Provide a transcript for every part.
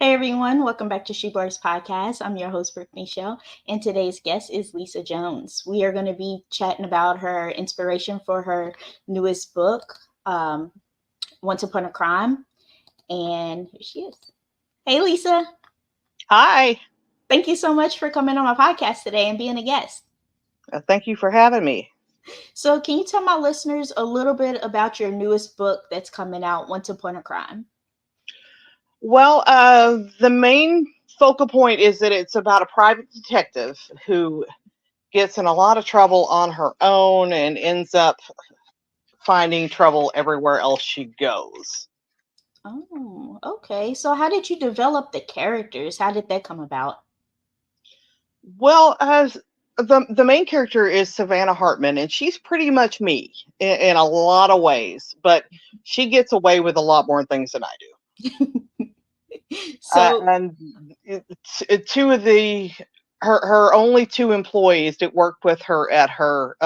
Hey everyone, welcome back to She Blurs Podcast. I'm your host, Brittany Shell, and today's guest is Lisa Jones. We are going to be chatting about her inspiration for her newest book, Once Upon a Crime. And here she is. Hey Lisa. Hi. Thank you so much for coming on my podcast today and being a guest. Thank you for having me. So can you tell my listeners a little bit about your newest book that's coming out, Once Upon a Crime? Well, the main focal point is that it's about a private detective who gets in a lot of trouble on her own and ends up finding trouble everywhere else she goes. Oh, okay. So how did you develop the characters? How did that come about? Well, the main character is Savannah Hartman, and she's pretty much me in a lot of ways, but she gets away with a lot more things than I do. So and two of her only two employees that work with her at her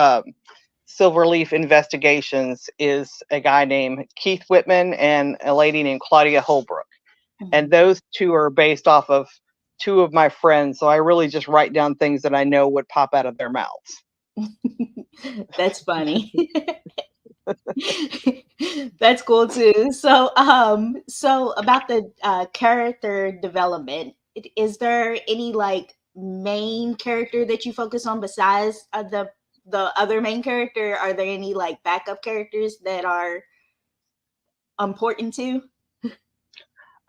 Silverleaf investigations is a guy named Keith Whitman and a lady named Claudia Holbrook. Mhm. And those two are based off of two of my friends, so I really just write down things that I know would pop out of their mouths. That's funny. That's cool too. So about the character development, is there any like main character that you focus on besides the other main character? Are there any like backup characters that are important too?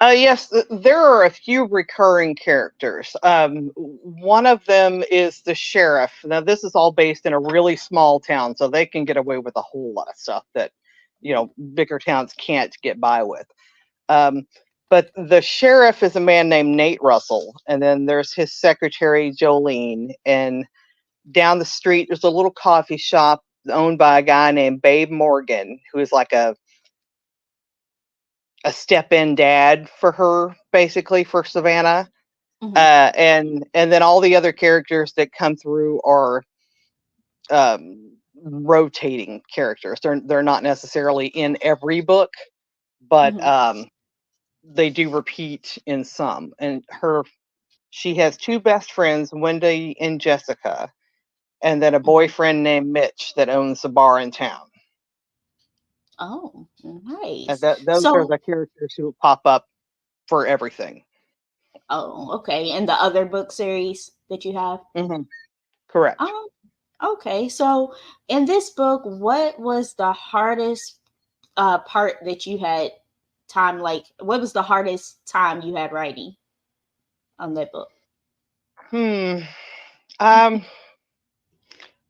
Yes, there are a few recurring characters. One of them is the sheriff. Now, this is all based in a really small town, so they can get away with a whole lot of stuff that, bigger towns can't get by with. But the sheriff is a man named Nate Russell, and then there's his secretary, Jolene. And down the street, there's a little coffee shop owned by a guy named Babe Morgan, who is like a step-in dad for her, basically, for Savannah. Mhm. And then all the other characters that come through are rotating characters. They're not necessarily in every book, but Mhm. they do repeat in some. And she has two best friends, Wendy and Jessica, and then a Mhm. boyfriend named Mitch that owns the bar in town. Oh, And nice. those are the characters who pop up for everything. Oh, okay. And the other book series that you have? Mm-hmm. Correct. Okay. So in this book, what was the hardest part that you had what was the hardest time you had writing on that book?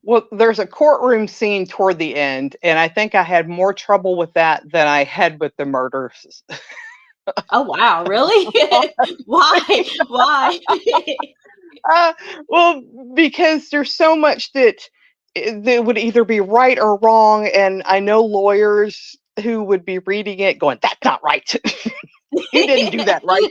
Well, there's a courtroom scene toward the end, and I think I had more trouble with that than I had with the murders. Oh, wow. Really? Why? Well, because there's so much that would either be right or wrong, and I know lawyers who would be reading it going, "That's not right." He didn't do that right,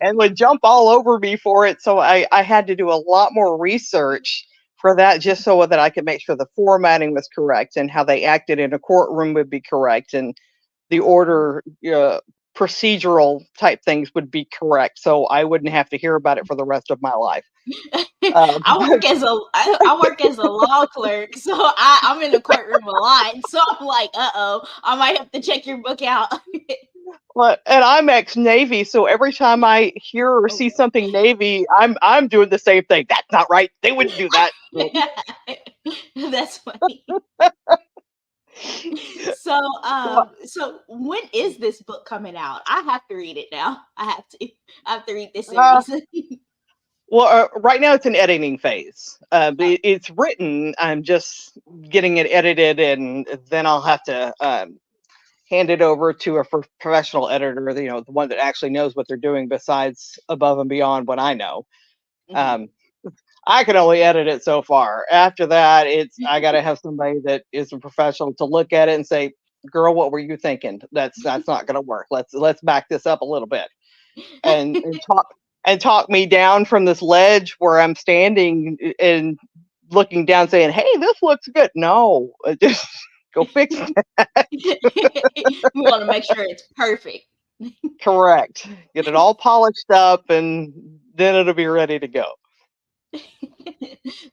and would jump all over me for it. So I had to do a lot more research for that, just so that I could make sure the formatting was correct and how they acted in a courtroom would be correct, and the order, procedural type things would be correct, so I wouldn't have to hear about it for the rest of my life. I work as a law clerk, so I'm in the courtroom a lot. So I'm like, I might have to check your book out. Well, and I'm ex-Navy, so every time I hear or see something Navy, I'm doing the same thing. That's not right. They wouldn't do that. That's funny. So when is this book coming out? I have to read it now. I have to read this series. Well, right now it's an editing phase. It's written. I'm just getting it edited, and then I'll have to hand it over to a professional editor, the one that actually knows what they're doing besides above and beyond what I know. Mm-hmm. I can only edit it so far. After that, I got to have somebody that is a professional to look at it and say, "Girl, what were you thinking? That's not going to work. Let's back this up a little bit," and talk me down from this ledge where I'm standing and looking down, saying, "Hey, this looks good." No, just go fix it. We want to make sure it's perfect. Correct. Get it all polished up, and then it'll be ready to go.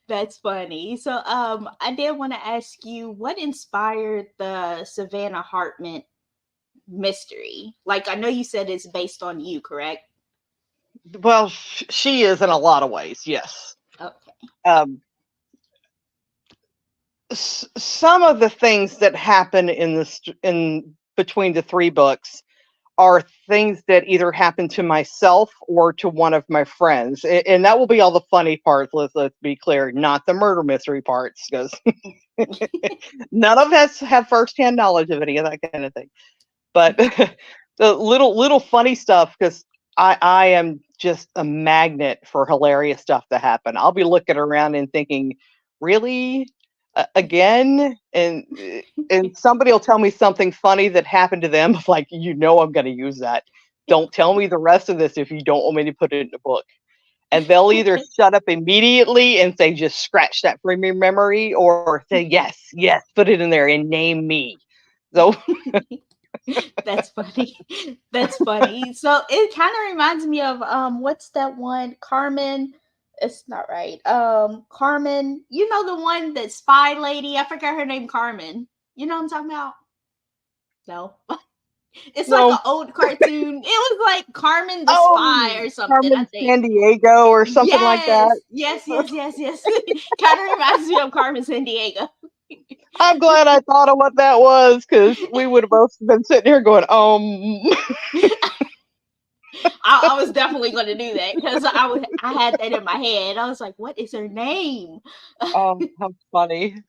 That's funny. So, I did want to ask you, what inspired the Savannah Hartman mystery? Like, I know you said it's based on you, correct? Well, she is in a lot of ways, yes. Okay. Some of the things that happen in between the three books are things that either happen to myself or to one of my friends, and that will be all the funny parts. Let's be clear, not the murder mystery parts, because none of us have firsthand knowledge of any of that kind of thing. But the little funny stuff, because I am just a magnet for hilarious stuff to happen. I'll be looking around and thinking, really? Again? And somebody will tell me something funny that happened to them. Like, I'm going to use that. Don't tell me the rest of this if you don't want me to put it in a book. And they'll either shut up immediately and say, just scratch that from your memory, or say, yes, put it in there and name me. So... That's funny. That's funny. So it kind of reminds me of what's that one? Carmen. It's not right. Carmen, the one, that spy lady. I forgot her name. Carmen. You know what I'm talking about? No. It's No. like an old cartoon. It was like Carmen the Spy or something. Carmen I think San Diego or something like that. Yes. Kind of reminds me of Carmen San Diego. I'm glad I thought of what that was, because we would have both been sitting here going, I was definitely going to do that, because I had that in my head. I was like, what is her name? How funny.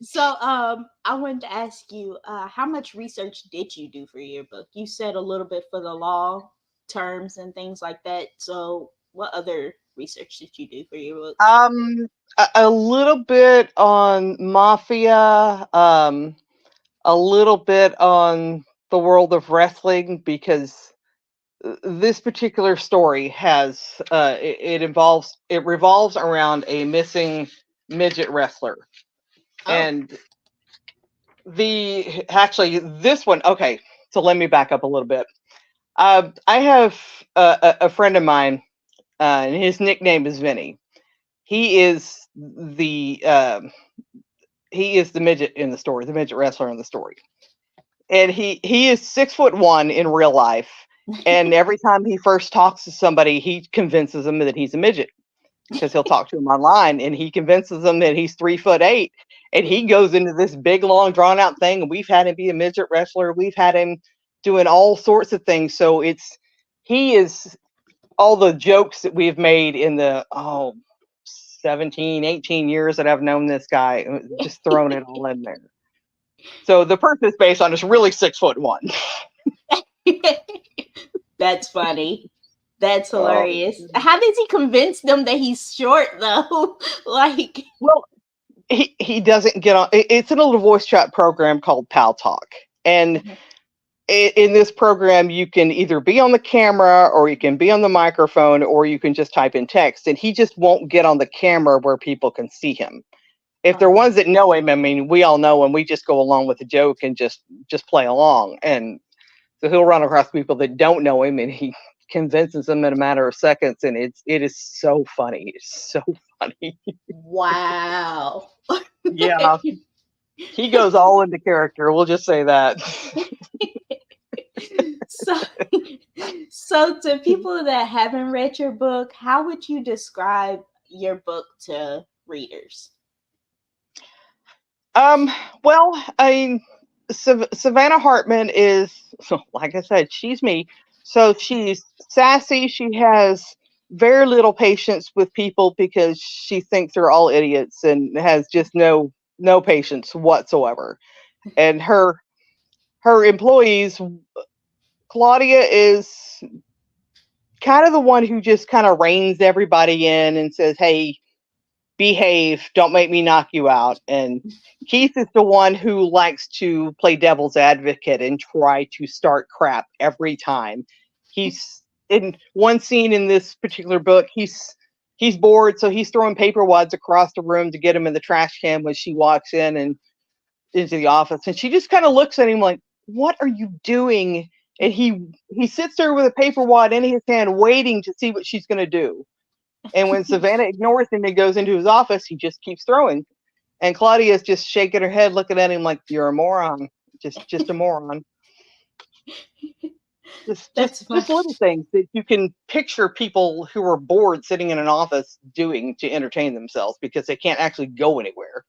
So I wanted to ask you, how much research did you do for your book? You said a little bit for the law terms and things like that. So what other research did you do for your book? A little bit on mafia, a little bit on the world of wrestling, because this particular story has it revolves around a missing midget wrestler. And this one, okay, so let me back up a little bit. I have a friend of mine, and his nickname is Vinny. He is the midget in the story, the midget wrestler in the story. And he is 6'1" in real life. And every time he first talks to somebody, he convinces them that he's a midget, because he'll talk to him online, and he convinces them that he's 3'8", and he goes into this big, long, drawn out thing. And we've had him be a midget wrestler. We've had him doing all sorts of things. So he is all the jokes that we've made in the 17, 18 years that I've known this guy, just throwing it all in there. So the person is based on is really 6'1". That's funny. That's hilarious. How does he convince them that he's short, though? Like, well, he doesn't get on. It's in a little voice chat program called Pal Talk, and in this program, you can either be on the camera, or you can be on the microphone, or you can just type in text. And he just won't get on the camera where people can see him. If they're ones that know him, I mean, we all know him. We just go along with the joke and just play along. And so he'll run across people that don't know him, and he convinces them in a matter of seconds. And it is so funny. It's so funny. Wow. Yeah. He goes all into character. We'll just say that. So to people that haven't read your book, how would you describe your book to readers? Well, Savannah Hartman is, like I said, she's me. So she's sassy. She has very little patience with people, because she thinks they're all idiots and has just no patience whatsoever. And her employees, Claudia is kind of the one who just kind of reins everybody in and says, hey, behave, don't make me knock you out. And Keith is the one who likes to play devil's advocate and try to start crap every time. He's in one scene in this particular book, he's bored, so he's throwing paper wads across the room to get him in the trash can when she walks in and into the office. And she just kind of looks at him like, what are you doing? And he sits there with a paper wad in his hand, waiting to see what she's going to do. And when Savannah ignores him and goes into his office, he just keeps throwing. And Claudia's just shaking her head, looking at him like, you're a moron. Just a moron. Just little things that you can picture people who are bored sitting in an office doing to entertain themselves because they can't actually go anywhere.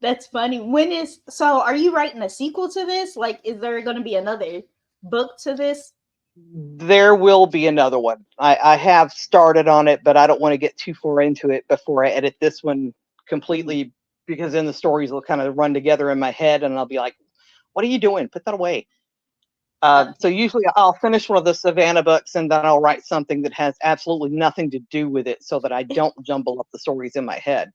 That's funny. So are you writing a sequel to this? Like, is there going to be another book to this? There will be another one. I have started on it, but I don't want to get too far into it before I edit this one completely, because then the stories will kind of run together in my head and I'll be like, what are you doing? Put that away. So usually I'll finish one of the Savannah books and then I'll write something that has absolutely nothing to do with it so that I don't jumble up the stories in my head.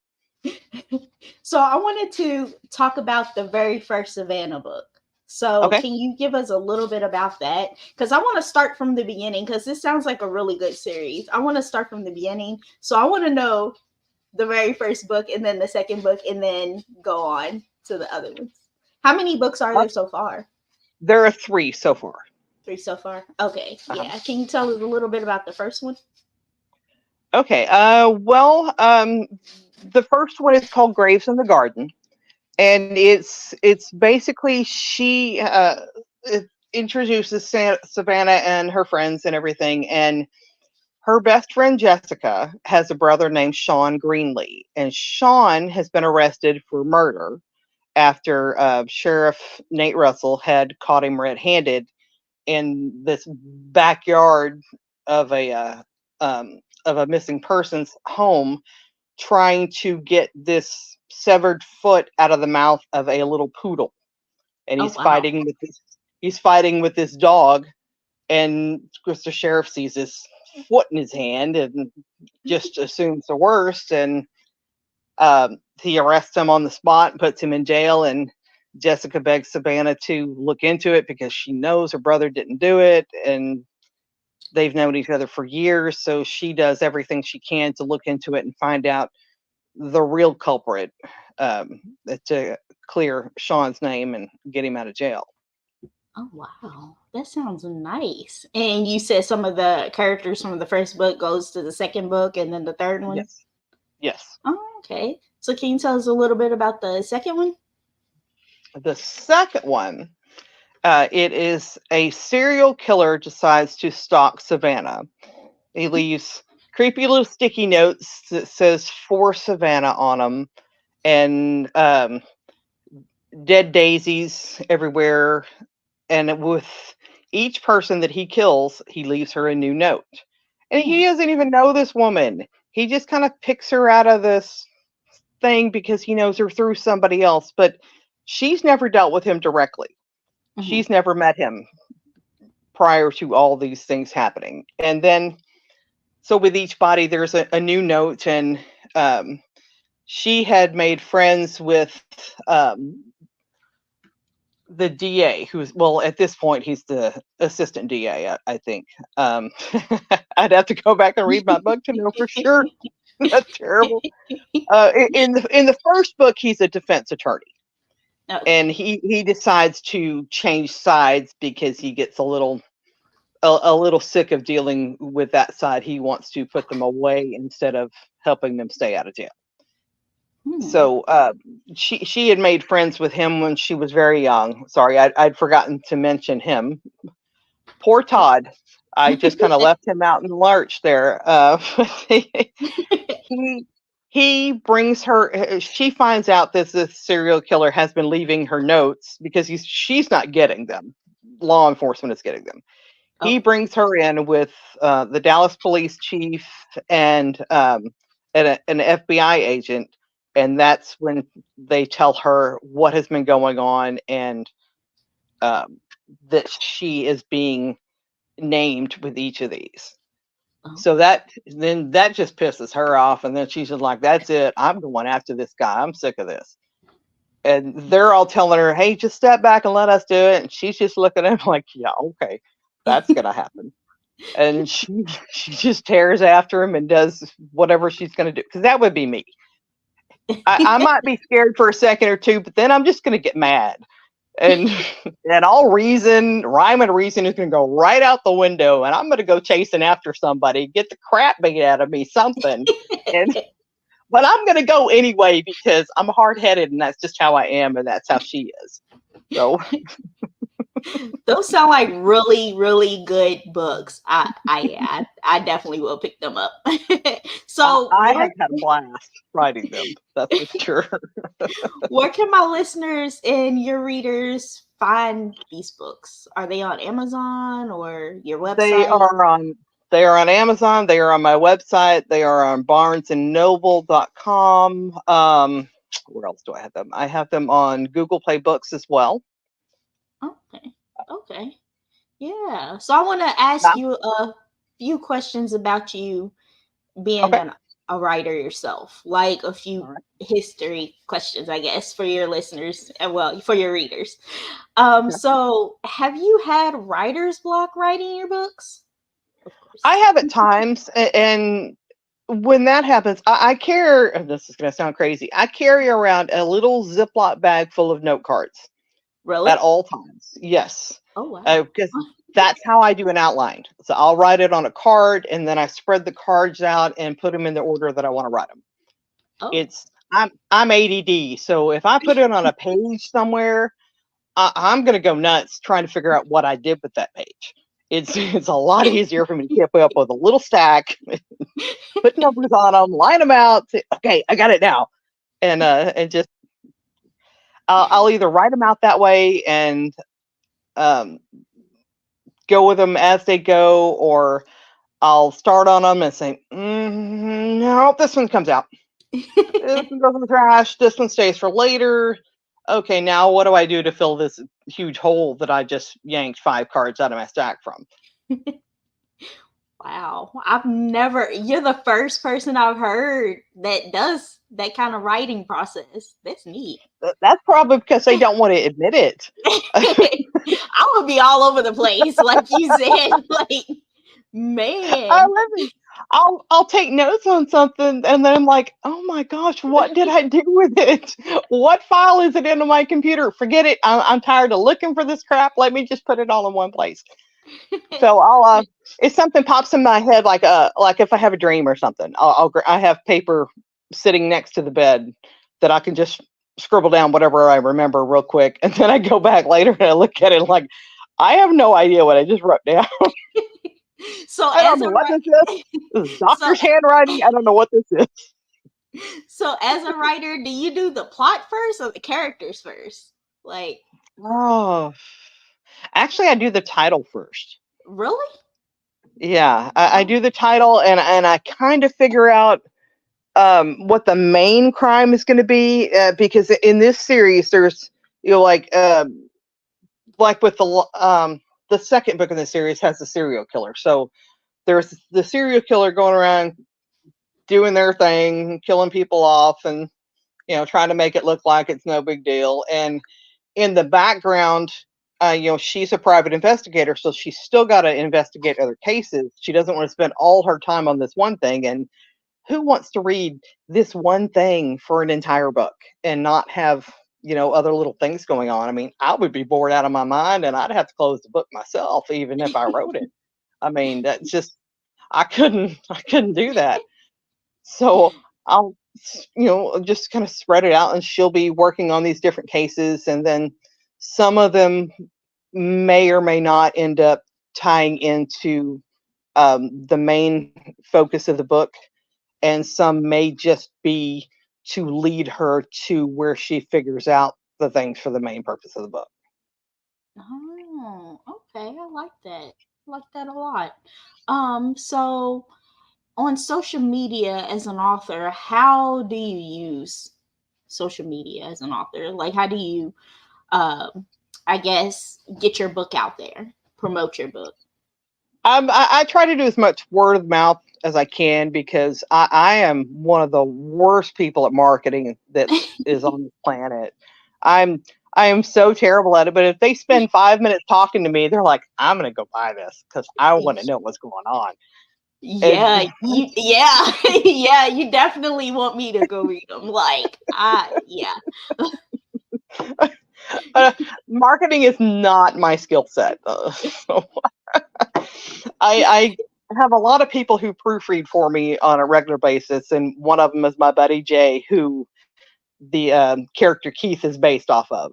So I wanted to talk about the very first Savannah book. So Can you give us a little bit about that? Because I want to start from the beginning, because this sounds like a really good series. I want to start from the beginning. So I want to know the very first book and then the second book and then go on to the other ones. How many books are there so far? There are 3 so far. 3 so far? Okay. Yeah. Can you tell us a little bit about the first one? Okay. The first one is called Graves in the Garden, and it's basically she introduces Savannah and her friends and everything, and her best friend Jessica has a brother named Sean Greenlee, and Sean has been arrested for murder after Sheriff Nate Russell had caught him red-handed in this backyard of a missing person's home, trying to get this severed foot out of the mouth of a little poodle, and he's fighting with this dog, and of course the sheriff sees this foot in his hand and just assumes the worst, and he arrests him on the spot and puts him in jail, and Jessica begs Savannah to look into it because she knows her brother didn't do it, and they've known each other for years, so she does everything she can to look into it and find out the real culprit, to clear Sean's name and get him out of jail. Oh, wow. That sounds nice. And you said some of the characters from the first book goes to the second book and then the third one? Yes. Oh, okay. So can you tell us a little bit about the second one? The second one, it is a serial killer decides to stalk Savannah. He leaves creepy little sticky notes that says "for Savannah" on them, and dead daisies everywhere. And with each person that he kills, he leaves her a new note. And he doesn't even know this woman. He just kind of picks her out of this thing because he knows her through somebody else. But she's never dealt with him directly. Mm-hmm. She's never met him prior to all these things happening. And then, so with each body, there's a new note. And she had made friends with the DA, who's, well, at this point, he's the assistant DA, I think. I'd have to go back and read my book to know for sure. That's terrible. In the first book, he's a defense attorney. Okay. And he decides to change sides because he gets a little sick of dealing with that side. He wants to put them away instead of helping them stay out of jail. So she had made friends with him when she was very young. Sorry, I'd forgotten to mention him. Poor Todd. I just kind of left him out in the lurch there. He brings her. She finds out that this serial killer has been leaving her notes because she's not getting them. Law enforcement is getting them. Oh. He brings her in with the Dallas police chief and an FBI agent. And that's when they tell her what has been going on and that she is being named with each of these. Oh. So that just pisses her off. And then she's just like, that's it. I'm going after this guy. I'm sick of this. And they're all telling her, hey, just step back and let us do it. And she's just looking at him like, yeah, okay, that's going to happen. And she just tears after him and does whatever she's going to do. Because that would be me. I might be scared for a second or two, but then I'm just going to get mad. And all reason, rhyme and reason is going to go right out the window, and I'm going to go chasing after somebody, get the crap beat out of me, something. But I'm going to go anyway because I'm hard-headed, and that's just how I am, and that's how she is. So those sound like really, really good books. I definitely will pick them up. So I have had a blast writing them. That's for sure. Where can my listeners and your readers find these books? Are they on Amazon or your website? They are on Amazon. They are on my website. They are on barnesandnoble.com. Where else do I have them? I have them on Google Play Books as well. Okay. Yeah. So I want to ask you a few questions about you being a writer yourself, like a few history questions, I guess, for your listeners and for your readers. So have you had writer's block writing your books? Of course. I have at times, and when that happens, I carry, this is going to sound crazy, I carry around a little Ziploc bag full of note cards. Really? At all times. Yes. Oh, wow. Because that's how I do an outline. So I'll write it on a card, and then I spread the cards out and put them in the order that I want to write them. Oh. I'm ADD, so if I put it on a page somewhere, I'm going to go nuts trying to figure out what I did with that page. It's a lot easier for me to keep up with a little stack, put numbers on them, line them out. Say, okay, I got it now, and just I'll either write them out that way and go with them as they go, or I'll start on them and say, no, this one comes out. This one goes in the trash. This one stays for later. Okay, now what do I do to fill this huge hole that I just yanked 5 cards out of my stack from? Wow. You're the first person I've heard that does that kind of writing process. That's neat. That's probably because they don't want to admit it. I would be all over the place, like you said. Like, man. I'll take notes on something, and then I'm like, oh my gosh, what did I do with it? What file is it in my computer? Forget it. I'm tired of looking for this crap. Let me just put it all in one place. So I'll if something pops in my head, like if I have a dream or something, I have paper sitting next to the bed that I can just scribble down whatever I remember real quick, and then I go back later and I look at it like, I have no idea what I just wrote down. So I don't know what this is. This is doctor's handwriting. I don't know what this is. So as a writer, do you do the plot first or the characters first? Like, actually, I do the title first. Really? Yeah, I do the title, and I kind of figure out what the main crime is going to be, because in this series, there's like with the second book in the series has the serial killer. So there's the serial killer going around doing their thing, killing people off, and trying to make it look like it's no big deal. And in the background, she's a private investigator, so she's still got to investigate other cases. She doesn't want to spend all her time on this one thing. And who wants to read this one thing for an entire book and not have other little things going on? I mean, I would be bored out of my mind, and I'd have to close the book myself, even if I wrote it. I mean, that's just, I couldn't do that. So I'll, just kind of spread it out, and she'll be working on these different cases, and then some of them may or may not end up tying into the main focus of the book, and some may just be to lead her to where she figures out the things for the main purpose of the book. Oh, okay. I like that. I like that a lot. So on social media as an author, how do you use social media as an author? Like, how do you, I guess, get your book out there, promote your book? I try to do as much word of mouth as I can, because I am one of the worst people at marketing that is on the planet. I am so terrible at it. But if they spend 5 minutes talking to me, they're like, I'm going to go buy this because I want to know what's going on. Yeah, yeah, you definitely want me to go read them. Like, yeah. marketing is not my skill set. So I have a lot of people who proofread for me on a regular basis, and one of them is my buddy Jay, who the character Keith is based off of.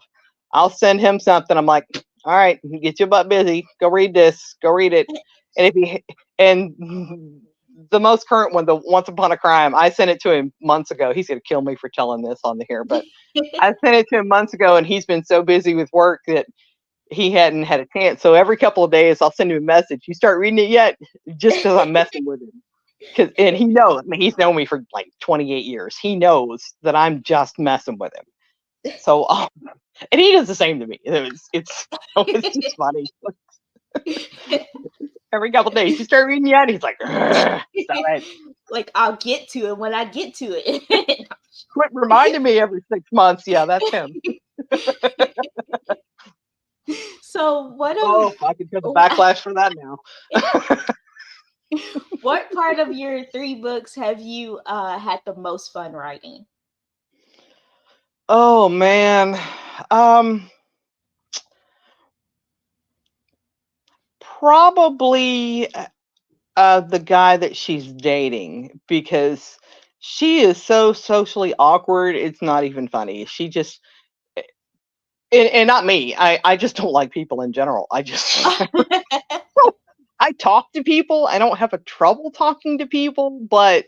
I'll send him something. I'm like, all right, get your butt busy. Go read this. Go read it. And if he and the most current one, the Once Upon a Crime, I sent it to him months ago. He's gonna kill me for telling this on the here, but I sent it to him months ago, and he's been so busy with work that he hadn't had a chance. So every couple of days, I'll send him a message. You start reading it yet? Just because I'm messing with him. And he knows. I mean, he's known me for like 28 years. He knows that I'm just messing with him. So, and he does the same to me. It's just funny. Every couple of days, you start reading yet? He's like, stop it. Like, I'll get to it when I get to it. Quit reminding me every 6 months. Yeah, that's him. So what? I can get the backlash for that now. What part of your 3 books have you had the most fun writing? Oh man, probably the guy that she's dating, because she is so socially awkward. It's not even funny. She just and not me. I just don't like people in general. I talk to people. I don't have a trouble talking to people, but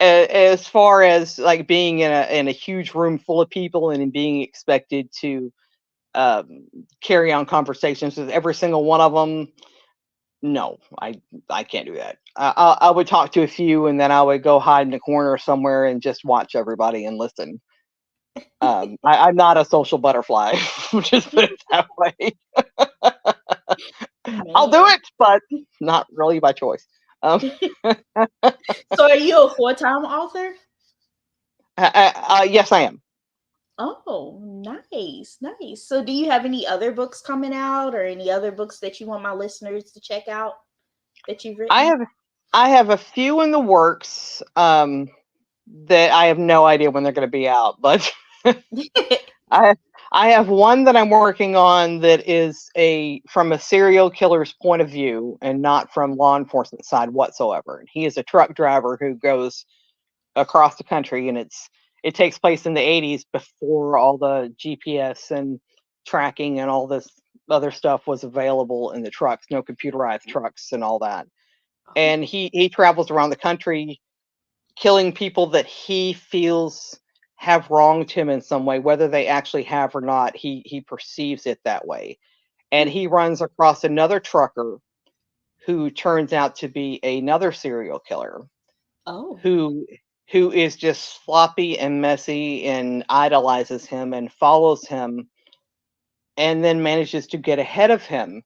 as far as like being in a huge room full of people and being expected to carry on conversations with every single one of them, no, I can't do that. I would talk to a few, and then I would go hide in a corner somewhere and just watch everybody and listen. I'm not a social butterfly. Just put it that way. I'll do it, but not really by choice. So are you a full-time author? Yes, I am. Oh, nice. So do you have any other books coming out, or any other books that you want my listeners to check out that you've written? I have a few in the works that I have no idea when they're going to be out, but I have one that I'm working on that is from a serial killer's point of view and not from law enforcement side whatsoever. And he is a truck driver who goes across the country, and it takes place in the 80s, before all the GPS and tracking and all this other stuff was available in the trucks, no computerized trucks and all that. And he travels around the country killing people that he feels have wronged him in some way, whether they actually have or not. He perceives it that way. And he runs across another trucker who turns out to be another serial killer. Who is just sloppy and messy and idolizes him and follows him, and then manages to get ahead of him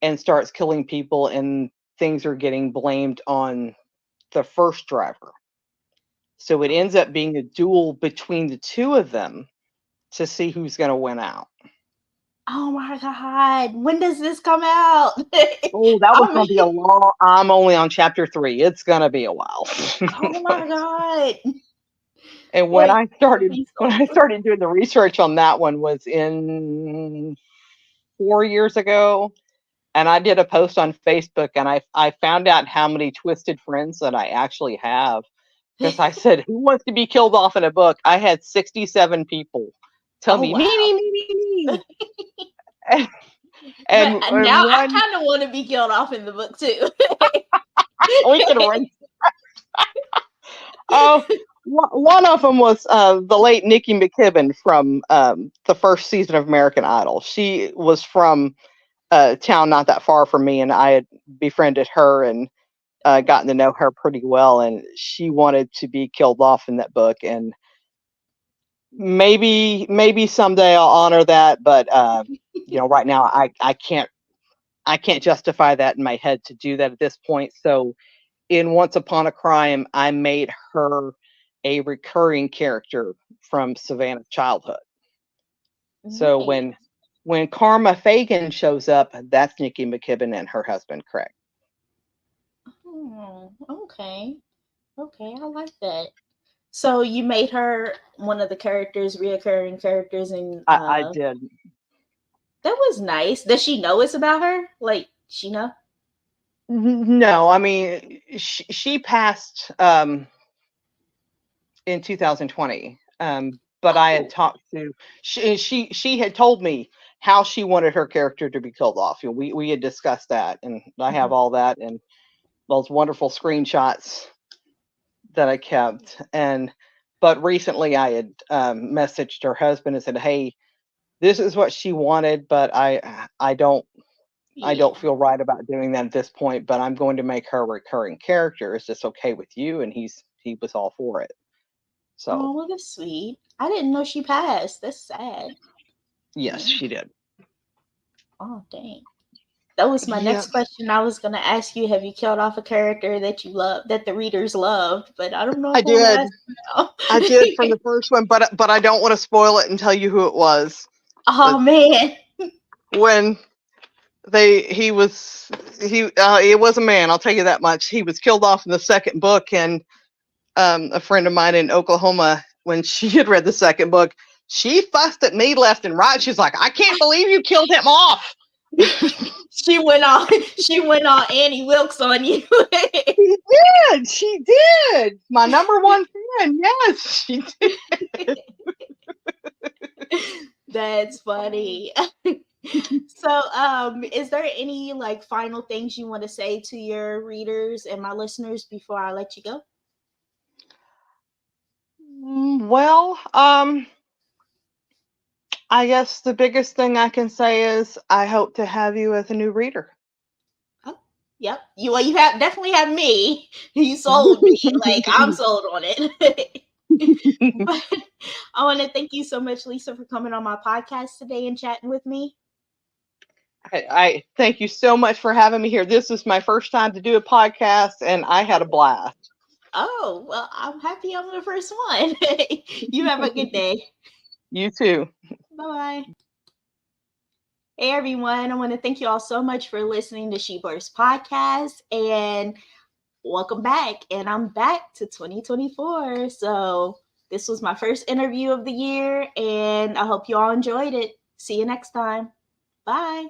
and starts killing people, and things are getting blamed on the first driver. So it ends up being a duel between the two of them to see who's going to win out. Oh my God. When does this come out? Oh, that was going to be a long. I'm only on chapter 3. It's going to be a while. Oh my God. And when I started doing the research on that one was in 4 years ago. And I did a post on Facebook, and I found out how many twisted friends that I actually have. Because I said, who wants to be killed off in a book? I had 67 people tell me, me. and now I kind of want to be killed off in the book too. We can run. One of them was the late Nikki McKibben from the first season of American Idol. She was from a town not that far from me, and I had befriended her and gotten to know her pretty well, and she wanted to be killed off in that book. And maybe someday I'll honor that, but right now I can't justify that in my head to do that at this point. So in Once Upon a Crime, I made her a recurring character from Savannah's childhood. Nice. So when Karma Fagan shows up, that's Nikki McKibben and her husband, Craig. Oh, okay. I like that. So you made her one of the reoccurring characters in. I did. That was nice. Does she know it's about her? Like, she know? No, I mean, she passed in 2020. But I had Oh. talked to she had told me how she wanted her character to be killed off. You know, we had discussed that, and I have all that and those wonderful screenshots that I kept. But recently I had messaged her husband and said, "Hey, this is what she wanted, but I don't Yeah. feel right about doing that at this point. But I'm going to make her a recurring character. Is this okay with you?" And he was all for it. Oh, So well, that's sweet. I didn't know she passed. That's sad. yes, Yeah. she did. Oh, dang. That was my Yeah, next question. I was gonna ask you, have you killed off a character that you love, that the readers loved? But I don't know I if I want to did. ask now. I did from the first one, but I don't want to spoil it and tell you who it was. Oh But man. when he it was a man, I'll tell you that much. He was killed off in the second book, and a friend of mine in Oklahoma, when she had read the second book, she fussed at me left and right. She's like, "I can't believe you killed him off." She went on Annie Wilkes on you. She did. My number one fan. Yes, she did. That's funny. So, is there any like final things you want to say to your readers and my listeners before I let you go? Well, I guess the biggest thing I can say is I hope to have you as a new reader. Oh, yep. You have definitely have me. You sold me. Like, I'm sold on it. But I want to thank you so much, Lisa, for coming on my podcast today and chatting with me. I thank you so much for having me here. This is my first time to do a podcast, and I had a blast. Oh, well, I'm happy I'm the first one. You have a good day. You too. Bye. Hey everyone, I want to thank you all so much for listening to Sheepor's podcast and welcome back. And I'm back to 2024. So this was my first interview of the year and I hope you all enjoyed it. See you next time. Bye.